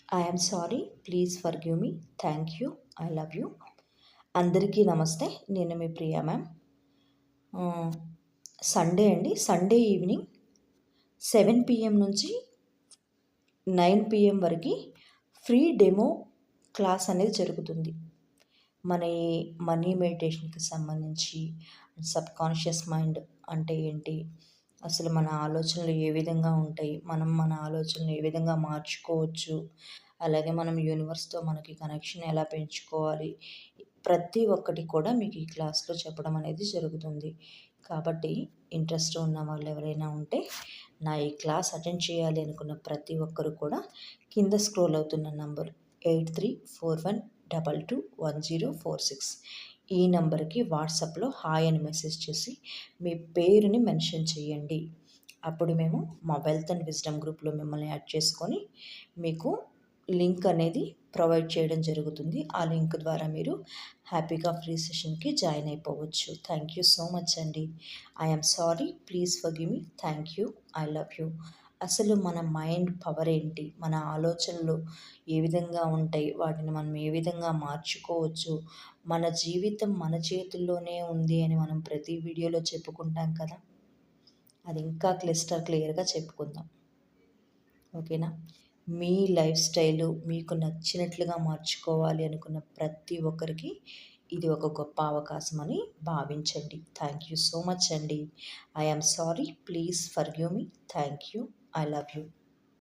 I am sorry, please forgive me, thank you, I love you. అందరికీ నమస్తే. నేను మీ Priya ma'am. Sunday అండి. Sunday evening 7 PM నుంచి 9 PM వరకు ఫ్రీ డెమో క్లాస్ అనేది జరుగుతుంది. మన ఈ మనీ మెడిటేషన్కి సంబంధించి సబ్కాన్షియస్ మైండ్ అంటే ఏంటి, అసలు మన ఆలోచనలు ఏ విధంగా ఉంటాయి, మనం మన ఆలోచనలు ఏ విధంగా మార్చుకోవచ్చు, అలాగే మనం యూనివర్స్తో మనకి కనెక్షన్ ఎలా పెంచుకోవాలి, ప్రతి ఒక్కటి కూడా మీకు ఈ క్లాస్లో చెప్పడం అనేది జరుగుతుంది. కాబట్టి ఇంట్రెస్ట్ ఉన్న వాళ్ళు ఎవరైనా ఉంటే నా ఈ క్లాస్ అటెండ్ చేయాలి అనుకున్న ప్రతి ఒక్కరు కూడా కింద స్క్రోల్ అవుతున్న నంబర్ 8341221046 ఈ నంబర్కి వాట్సాప్లో హాయ్ అని మెసేజ్ చేసి మీ పేరుని మెన్షన్ చేయండి. అప్పుడు మేము మా వెల్త్ అండ్ విజ్డమ్ గ్రూప్లో మిమ్మల్ని యాడ్ చేసుకొని మీకు లింక్ అనేది ప్రొవైడ్ చేయడం జరుగుతుంది. ఆ లింక్ ద్వారా మీరు హ్యాపీగా ఫ్రీ సెషన్కి జాయిన్ అయిపోవచ్చు. థ్యాంక్ యూ సో మచ్ అండి. I am sorry, please forgive me, thank you, I love you. అసలు మన మైండ్ పవర్ ఏంటి, మన ఆలోచనలు ఏ విధంగా ఉంటాయి, వాటిని మనం ఏ విధంగా మార్చుకోవచ్చు, మన జీవితం మన చేతుల్లోనే ఉంది అని మనం ప్రతి వీడియోలో చెప్పుకుంటాం కదా, అది ఇంకా క్లియర్గా చెప్పుకుందాం. ఓకేనా? మీ లైఫ్ స్టైలు మీకు నచ్చినట్లుగా మార్చుకోవాలి అనుకున్న ప్రతి ఒక్కరికి ఇది ఒక గొప్ప అవకాశం అని భావించండి. థ్యాంక్ యూ సో మచ్ అండి. I am sorry, please forgive me, thank you, I love you.